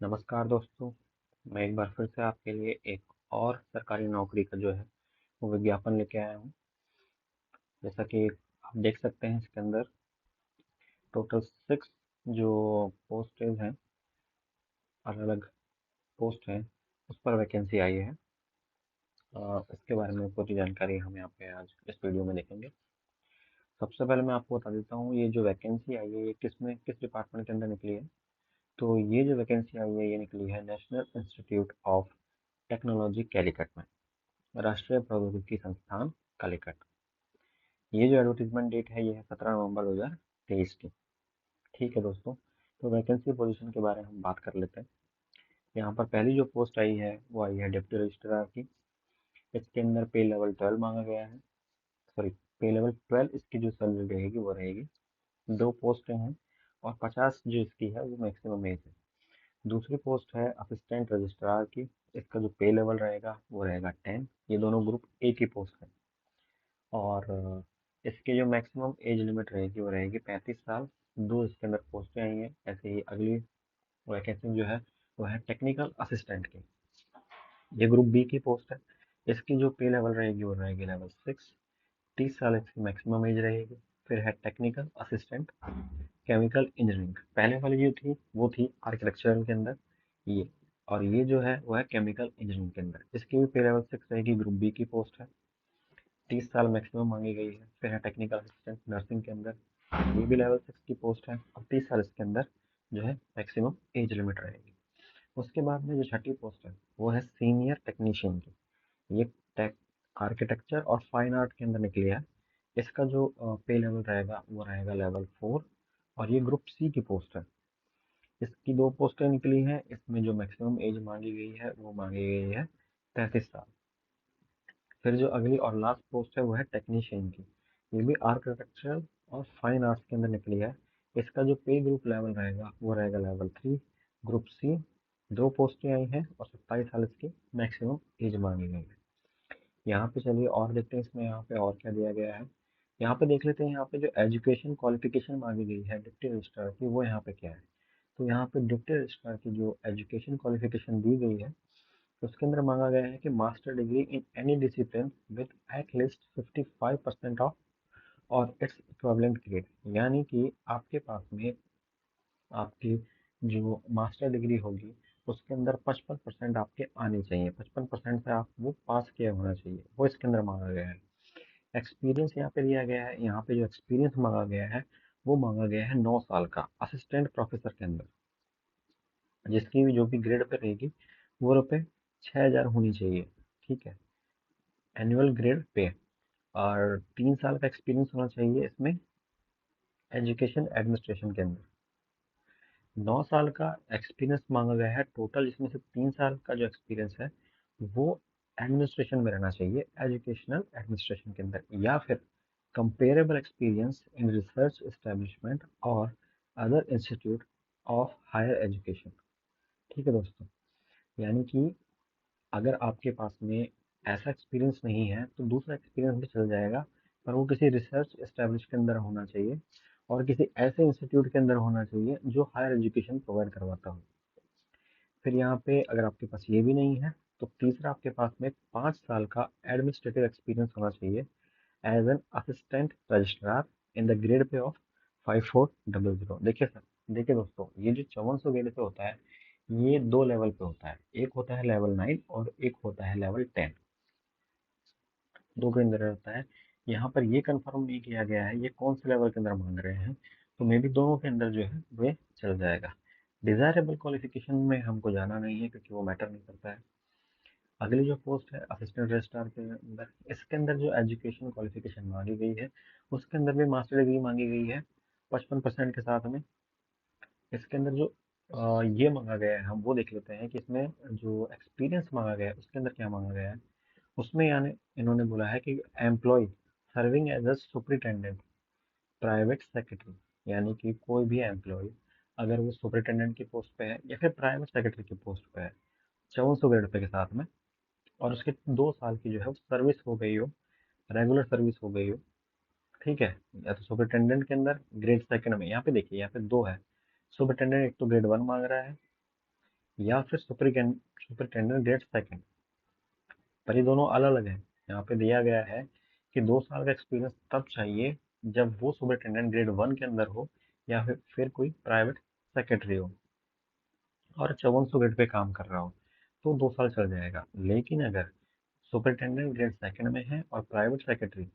नमस्कार दोस्तों। मैं एक बार फिर से आपके लिए एक और सरकारी नौकरी का जो है वो विज्ञापन लेके आया हूँ। जैसा कि आप देख सकते हैं इसके अंदर टोटल 6 जो पोस्टेज हैं, अलग अलग पोस्ट हैं, उस पर वैकेंसी आई है। इसके बारे में पूरी जानकारी हम यहाँ पे आज इस वीडियो में देखेंगे। सबसे पहले मैं आपको बता देता हूँ ये जो वैकेंसी आई है ये किस डिपार्टमेंट के अंदर निकली है। तो ये जो वैकेंसी आई है ये निकली है national institute of technology Calicut में, राष्ट्रीय प्रौद्योगिकी संस्थान कालीकट। ये जो एडवर्टीजमेंट डेट है ये है 17 नवंबर 2023 की। ठीक है दोस्तों, तो वैकेंसी पोजीशन के बारे में हम बात कर लेते हैं। यहाँ पर पहली जो पोस्ट आई है वो आई है डिप्टी रजिस्ट्रार की। इसके अंदर पे लेवल 12 मांगा गया है। सॉरी, पे लेवल 12 इसकी जो सैलरी रहेगी वो रहेगी। दो पोस्टें हैं और 50 जो इसकी है वो मैक्सिमम एज है। दूसरी पोस्ट है असिस्टेंट रजिस्ट्रार की। इसका जो पे लेवल रहेगा वो रहेगा 10। ये दोनों ग्रुप ए की पोस्ट है। और इसकी जो मैक्सिमम एज लिमिट रहेगी वो रहेगी 35 साल। दो इसके अंदर पोस्टें आई हैं। ऐसे ही अगली वैकेंसी जो है वो है टेक्निकल असिस्टेंट की। ये ग्रुप बी की पोस्ट है। इसकी जो पे लेवल रहेगी वो रहेगी लेवल 6। 30 साल इसकी मैक्सिमम एज रहेगी। फिर है टेक्निकल असिस्टेंट केमिकल इंजीनियरिंग। पहले वाली जो थी वो थी आर्किटेक्चरल के अंदर, ये और ये जो है वो है केमिकल इंजीनियरिंग के अंदर। इसकी भी पे लेवल 6 रहेगी। ग्रुप बी की पोस्ट है। 30 साल मैक्सिमम मांगी गई है। फिर है टेक्निकल असिस्टेंट नर्सिंग के अंदर, ये भी लेवल 6 की पोस्ट है और 30 साल इसके अंदर जो है मैक्सिमम एज लिमिट रहेगी। उसके बाद में जो छठी पोस्ट है वो है सीनियर टेक्नीशियन की। ये टेक आर्किटेक्चर और फाइन आर्ट के अंदर निकली है। इसका जो पे लेवल रहेगा वो रहेगा लेवल 4 और ये ग्रुप सी की पोस्ट है। इसकी दो पोस्टें निकली हैं। इसमें जो मैक्सिमम एज मांगी गई है वो मांगी गई है 33 साल। फिर जो अगली और लास्ट पोस्ट है वो है टेक्नीशियन की। ये भी आर्किटेक्चरल और फाइन आर्ट्स के अंदर निकली है। इसका जो पे ग्रुप लेवल रहेगा वो रहेगा लेवल 3 ग्रुप सी। दो पोस्टें आई हैं और 27 साल इसकी मैक्सिमम एज मांगी गई है। यहाँ पे चलिए और देखते हैं इसमें यहाँ पे और क्या दिया गया है। यहाँ पे देख लेते हैं यहाँ पे जो एजुकेशन क्वालिफिकेशन मांगी गई है डिप्टी रजिस्ट्रार की वो यहाँ पे क्या है। तो यहाँ पे डिप्टी रजिस्ट्रार की जो एजुकेशन क्वालिफिकेशन दी गई है उसके अंदर मांगा गया है कि master degree in any discipline with at least 55% of और इट्स इक्विवेलेंट ग्रेड। यानी कि आपके पास में आपकी जो मास्टर डिग्री होगी उसके अंदर 55% आपके आने चाहिए। 55% से आप वो पास किया होना चाहिए, वो इसके अंदर मांगा गया है। एक्सपीरियंस यहाँ पे दिया गया है। यहाँ पे जो एक्सपीरियंस मांगा गया है वो मांगा गया है 9 साल का असिस्टेंट प्रोफेसर के अंदर, जिसकी भी जो भी ग्रेड पे रहेगी वो रुपये 6,000 होनी चाहिए। ठीक है, एनुअल ग्रेड पे। और 3 साल का एक्सपीरियंस होना चाहिए इसमें एजुकेशन एडमिनिस्ट्रेशन के अंदर। 9 साल का एक्सपीरियंस मांगा गया है टोटल, जिसमें से 3 साल का जो एक्सपीरियंस है वो एडमिनिस्ट्रेशन में रहना चाहिए, एजुकेशनल एडमिनिस्ट्रेशन के अंदर, या फिर comparable experience in research establishment और other institute of higher education. ठीक है दोस्तों, यानी कि अगर आपके पास में ऐसा एक्सपीरियंस नहीं है तो दूसरा एक्सपीरियंस भी चल जाएगा, पर वो किसी रिसर्च एस्टेब्लिश के अंदर होना चाहिए और किसी ऐसे इंस्टीट्यूट के अंदर होना चाहिए जो हायर एजुकेशन प्रोवाइड करवाता हो। फिर यहाँ पे अगर आपके पास ये भी नहीं है तो तीसरा आपके पास में 5 साल का एडमिनिस्ट्रेटिव एक्सपीरियंस होना चाहिए as an assistant registrar in the grade pay of 5400। देखिए सर, देखिए दोस्तों, ये जो 5400 ग्रेड पे होता है ये दो लेवल पे होता है। एक होता है लेवल 9 और एक होता है लेवल 10। दो के अंदर होता है। यहाँ पर ये कंफर्म नहीं किया गया है ये कौन से लेवल के अंदर मांग रहे हैं, तो मे भी दोनों के अंदर जो है वे चल जाएगा। डिजायरेबल क्वालिफिकेशन में हमको जाना नहीं है क्योंकि वो मैटर नहीं करता है। अगली जो पोस्ट है असिस्टेंट रजिस्ट्रार के अंदर, इसके अंदर जो एजुकेशन क्वालिफिकेशन मांगी गई है उसके अंदर भी मास्टर डिग्री मांगी गई है 55% के साथ में। इसके अंदर जो ये मांगा गया है हम वो देख लेते हैं कि इसमें जो एक्सपीरियंस मांगा गया है उसके अंदर क्या मांगा गया है। उसमें यानी इन्होंने बोला है कि employ serving as a superintendent private secretary, यानी कि कोई भी एम्प्लॉय अगर वो सुपरिटेंडेंट की पोस्ट पे है या फिर प्राइवेट सेक्रेटरी की पोस्ट पे है 5400 ग्रेड पे के साथ में, और उसके 2 साल की जो है सर्विस हो गई हो, रेगुलर सर्विस हो गई हो। ठीक है, या तो सुपरिटेंडेंट के अंदर ग्रेड सेकंड में, यहाँ पे देखिए यहाँ पे दो है। सुपरिटेंडेंट एक तो ग्रेड 1 मांग रहा है या फिर सुपरिटेंडेंट ग्रेड सेकंड, पर ये दोनों अलग अलग है। यहाँ पे दिया गया है कि 2 साल का एक्सपीरियंस तब चाहिए जब वो सुपरिटेंडेंट ग्रेड 1 के अंदर हो, या फिर कोई प्राइवेट सेक्रेटरी हो और 5400 ग्रेड पे काम कर रहा हो, तो 2 साल चल जाएगा। लेकिन अगर सुपरिटेंडेंट ग्रेड सेकंड में है और प्राइवेट सेक्रेटरी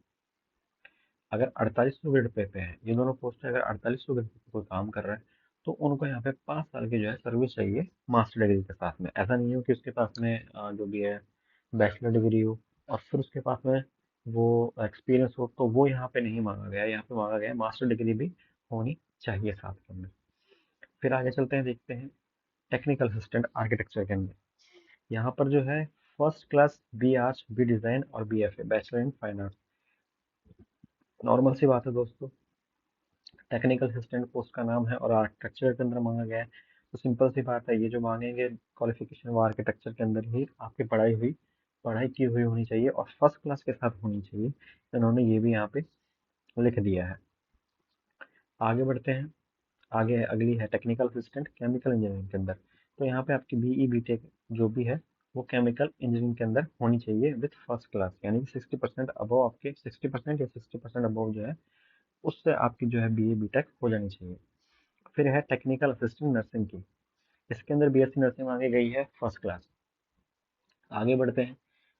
अगर 4800 ग्रेड पे है, ये दोनों पोस्ट अगर 4800 ग्रेड पे कोई काम कर रहा है, तो उनको यहाँ पे 5 साल की जो है सर्विस चाहिए मास्टर डिग्री के साथ में। ऐसा नहीं हो कि उसके पास में जो भी है बैचलर डिग्री हो और फिर उसके पास में वो एक्सपीरियंस हो, तो वो यहाँ पे नहीं मांगा गया। यहाँ पे मांगा गया है मास्टर डिग्री भी होनी चाहिए साथ के अंदर। फिर आगे चलते हैं, देखते हैं टेक्निकल असिस्टेंट आर्किटेक्चर के अंदर। यहाँ पर जो है first class B arts, B design और B F A, bachelor in fine arts. Normal सी बात है दोस्तों, टेक्निकल असिस्टेंट पोस्ट का नाम है और आर्किटेक्चर के अंदर मांगा गया है, तो सिंपल सी बात है, ये जो मांगेंगे क्वालिफिकेशन वो आर्किटेक्चर के अंदर ही आपकी पढ़ाई की हुई होनी चाहिए और फर्स्ट क्लास के साथ होनी चाहिए। इन्होंने ये भी यहाँ पे लिख दिया है। आगे बढ़ते हैं, आगे है अगली है टेक्निकल असिस्टेंट केमिकल इंजीनियरिंग के अंदर। तो यहाँ पे आपकी बीई बीटेक जो भी है वो केमिकल इंजीनियरिंग के अंदर होनी चाहिए विथ फर्स्ट क्लास, यानी कि 60% अबव, आपके 60% या 60% अबव जो है उससे आपकी जो है बीए बीटेक हो जानी चाहिए। फिर है टेक्निकल असिस्टेंट नर्सिंग की, इसके अंदर बीएससी नर्सिंग मांगी गई है फर्स्ट क्लास। आगे बढ़ते हैं,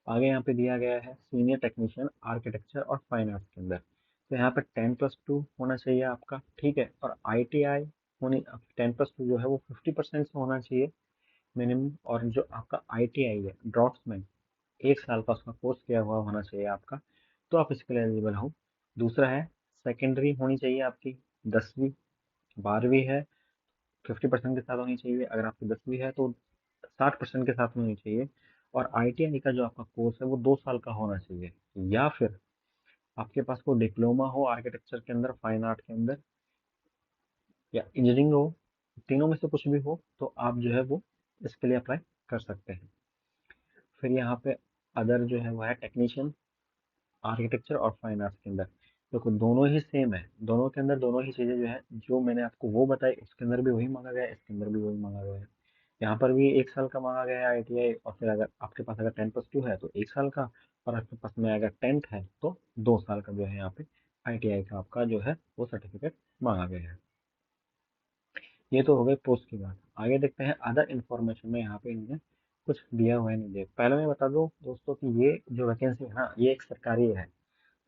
आगे यहाँ पे दिया गया है सीनियर टेक्नीशियन आर्किटेक्चर और फाइन आर्ट्स के अंदर। तो यहाँ पे 10+2 होना चाहिए आपका, ठीक है, और आईटीआई होनी, 10+2 जो है वो 50% से होना चाहिए मिनिमम। और जो आपका आईटीआई है ड्रॉट्समैन, 1 साल का उसका कोर्स किया हुआ होना चाहिए आपका, तो आप इसके लिए एलिजिबल हो। दूसरा है सेकेंडरी होनी चाहिए आपकी 10वीं, 12वीं है 50% के साथ होनी चाहिए, अगर आपकी 10वीं है तो 60% के साथ में होनी चाहिए। और आईटीआई का जो आपका कोर्स है वो 2 साल का होना चाहिए, या फिर आपके पास कोई डिप्लोमा हो आर्किटेक्चर के अंदर, फाइन आर्ट के अंदर, या इंजीनियरिंग हो, तीनों में से कुछ भी हो तो आप जो है वो इसके लिए अप्लाई कर सकते हैं। फिर यहाँ पे अदर जो है वो है टेक्नीशियन आर्किटेक्चर और फाइन आर्ट्स के अंदर। देखो दोनों ही सेम है, दोनों के अंदर दोनों ही चीज़ें जो है जो मैंने आपको वो बताई उसके अंदर भी वही मांगा गया है, इसके अंदर भी वही मांगा गया है। यहाँ पर भी 1 साल का मांगा गया है आईटीआई, और फिर अगर आपके पास अगर 10+2 है तो 1 साल का, और आपके पास में अगर 10th है तो 2 साल का जो है यहाँ पे आईटीआई का आपका जो है वो सर्टिफिकेट मांगा गया है। ये तो हो गई पोस्ट की बात। आगे देखते हैं अदर इन्फॉर्मेशन में, यहाँ पे इन्होंने कुछ दिया हुआ है नहीं दिया। पहले मैं बता दूं दोस्तों कि ये जो वैकेंसी है ना, ये एक सरकारी है,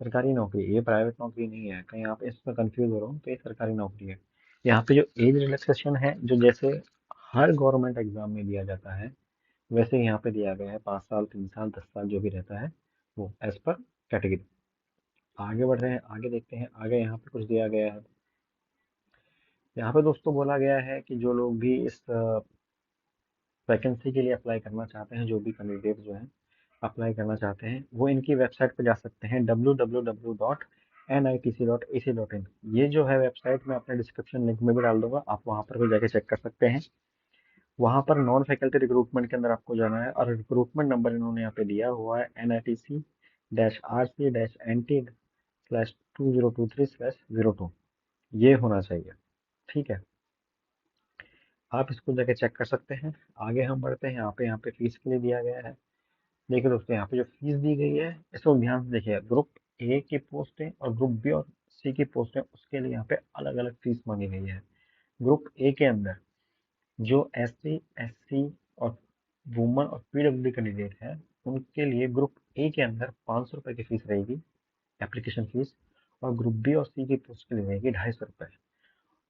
सरकारी नौकरी, ये प्राइवेट नौकरी नहीं है। कहीं आप इसमें कंफ्यूज हो रहे हो तो ये सरकारी नौकरी है। यहाँ पे जो एज रिलैक्सेशन है, जो जैसे हर गवर्नमेंट एग्जाम में दिया जाता है वैसे यहाँ पे दिया गया है, 5 साल, 3 साल, 10 साल जो भी रहता है वो एज पर कैटेगरी। आगे बढ़ रहे हैं, आगे देखते हैं, आगे यहाँ पे कुछ दिया गया है। यहाँ पे दोस्तों बोला गया है कि जो लोग भी इस वैकेंसी के लिए अप्लाई करना चाहते हैं, जो भी कैंडिडेट जो हैं अप्लाई करना चाहते हैं, वो इनकी वेबसाइट पे जा सकते हैं www.nitc.ac.in। ये जो है वेबसाइट मैं अपने डिस्क्रिप्शन लिंक में भी डाल दूंगा, आप वहाँ पर भी जाके चेक कर सकते हैं। वहाँ पर नॉन फैकल्टी रिक्रूटमेंट के अंदर आपको जाना है और रिक्रूटमेंट नंबर इन्होंने यहाँ पे दिया हुआ है NITC-RC-NT/2023/02। ये होना चाहिए, ठीक है, आप इसको जाके चेक कर सकते हैं। आगे हम बढ़ते हैं, यहाँ पे फीस के लिए दिया गया है। देखिए दोस्तों, यहाँ पे जो फीस दी गई है इसको ध्यान से देखिए, ग्रुप ए की पोस्ट है और ग्रुप बी और सी की पोस्ट है, उसके लिए यहाँ पे अलग अलग फीस मांगी गई है। ग्रुप ए के अंदर जो एससी, एससी और वुमन और पीडब्ल्यू कैंडिडेट है, उनके लिए ग्रुप ए के अंदर 500 रुपये की फीस रहेगी, एप्लीकेशन फीस। और ग्रुप बी और सी की पोस्ट के लिए रहेगी 250 रुपये।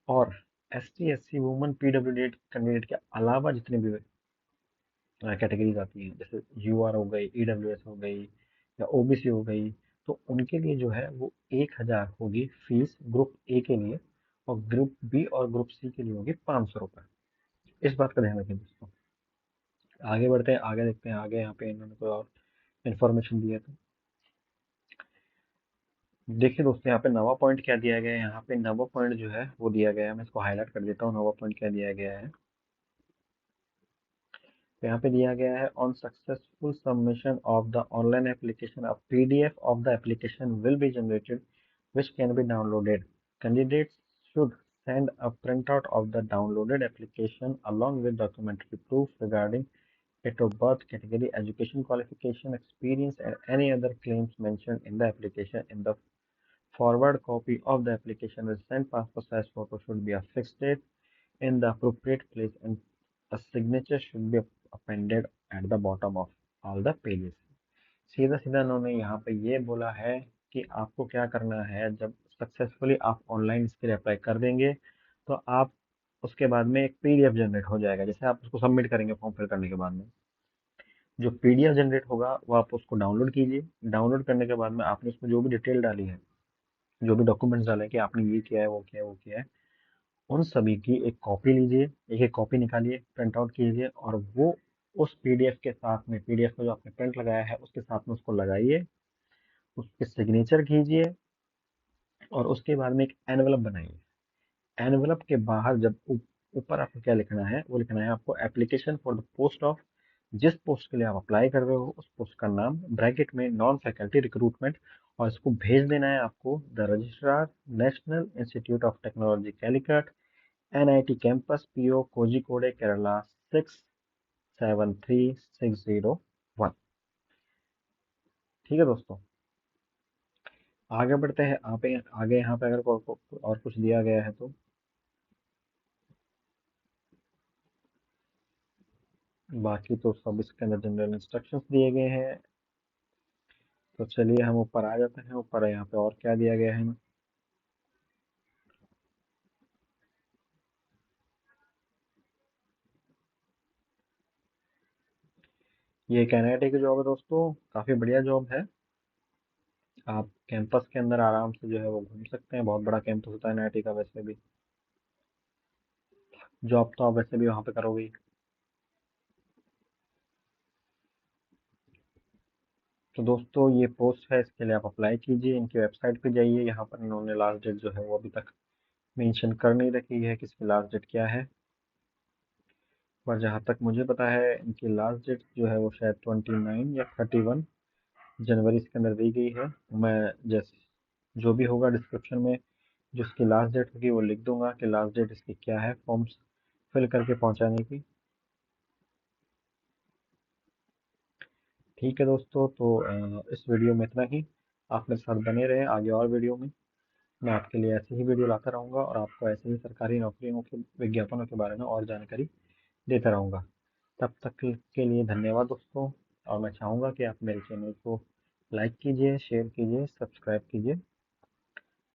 और S T, S C, woman, PW candidate के अलावा जितने भी कैटेगरीज आती हैं, जैसे यूआर हो गई, ईडब्ल्यूएस हो गई या ओबीसी हो गई, तो उनके लिए जो है वो 1000 होगी फीस ग्रुप ए के लिए, और ग्रुप बी और ग्रुप सी के लिए होगी 500 रुपये। इस बात का ध्यान रखें दोस्तों। आगे बढ़ते हैं, आगे देखते हैं, आगे यहाँ पे इन्होंने कोई और इन्फॉर्मेशन दिया तो देखिए दोस्तों, यहाँ पे नवा पॉइंट क्या दिया गया है, यहाँ पे नवा पॉइंट जो है वो दिया गया है, मैं इसको हाईलाइट कर देता हूँ। नवा पॉइंट क्या दिया गया है, तो यहाँ पे दिया गया है on successful submission of the online application a PDF of the application will be generated which can be downloaded. Candidates should send a printout of the downloaded application along with documentary proof regarding date of birth, category, education qualification, experience, and any other claims mentioned in the application. In the forward copy of the application with sent passport size photo should be affixed in the appropriate place and a signature should be appended at the bottom of all the pages. सीधा सीधा उन्होंने यहाँ पे ये बोला है कि आपको क्या करना है। जब सक्सेसफुली आप ऑनलाइन इसके लिए अप्लाई कर देंगे तो आप उसके बाद में एक पीडीएफ जनरेट हो जाएगा। जैसे आप उसको सबमिट करेंगे फॉर्म फिल करने के बाद में जो पीडीएफ जनरेट होगा वो आप उसको डाउनलोड कीजिए। डाउनलोड करने के बाद में आपने उसमें जो भी डिटेल डाली है, जो भी डॉक्यूमेंट्स डाले कि आपने ये किया है, वो किया है, वो किया है, उन सभी की एक कॉपी लीजिए, एक एक कॉपी निकालिए, प्रिंट आउट कीजिए और वो उस पीडीएफ के साथ में, पीडीएफ में जो आपने प्रिंट लगाया है उसके साथ में उसको लगाइए, उसके सिग्नेचर कीजिए और उसके बाद में एक एनवलप बनाइए। एनवलप के बाहर जब ऊपर आपको क्या लिखना है, वो लिखना है आपको application for the post of, जिस पोस्ट के लिए आप अप्लाई कर रहे हो उस पोस्ट का नाम, ब्रैकेट में नॉन फैकल्टी रिक्रूटमेंट, और इसको भेज देना है आपको the registrar, national institute of technology Calicut, NIT campus, PO Kozhikode, Kerala 673601। ठीक है दोस्तों, आगे बढ़ते हैं। आगे यहाँ पे अगर और कुछ दिया गया है तो बाकी तो सब इसके अंदर जनरल इंस्ट्रक्शंस दिए गए हैं। तो चलिए हम ऊपर आ जाते हैं। ऊपर यहाँ पे और क्या दिया गया है। ये एक एनआईटी की जॉब है दोस्तों, काफ़ी बढ़िया जॉब है। आप कैंपस के अंदर आराम से जो है वो घूम सकते हैं। बहुत बड़ा कैंपस होता है एनआईटी का वैसे भी। जॉब तो आप वैसे भी वहाँ पे करोगे ही। तो दोस्तों ये पोस्ट है, इसके लिए आप अप्लाई कीजिए। इनकी वेबसाइट पे जाइए, यहाँ पर इन्होंने लास्ट डेट जो है वो अभी तक मेंशन कर नहीं रखी है कि इसकी लास्ट डेट क्या है। पर जहाँ तक मुझे पता है इनकी लास्ट डेट जो है वो शायद 29 या 31 जनवरी इसके अंदर दी गई है। मैं जैसे जो भी होगा डिस्क्रिप्शन में जो इसकी लास्ट डेट होगी वो लिख दूंगा कि लास्ट डेट इसकी क्या है फॉर्म्स फिल करके पहुंचाने की। ठीक है दोस्तों, तो इस वीडियो में इतना ही। आप मेरे साथ बने रहे आगे और वीडियो में। मैं आपके लिए ऐसे ही वीडियो लाता रहूँगा और आपको ऐसे ही सरकारी नौकरियों के विज्ञापनों के बारे में और जानकारी देता रहूँगा। तब तक के लिए धन्यवाद दोस्तों। और मैं चाहूँगा कि आप मेरे चैनल को लाइक कीजिए, शेयर कीजिए, सब्सक्राइब कीजिए।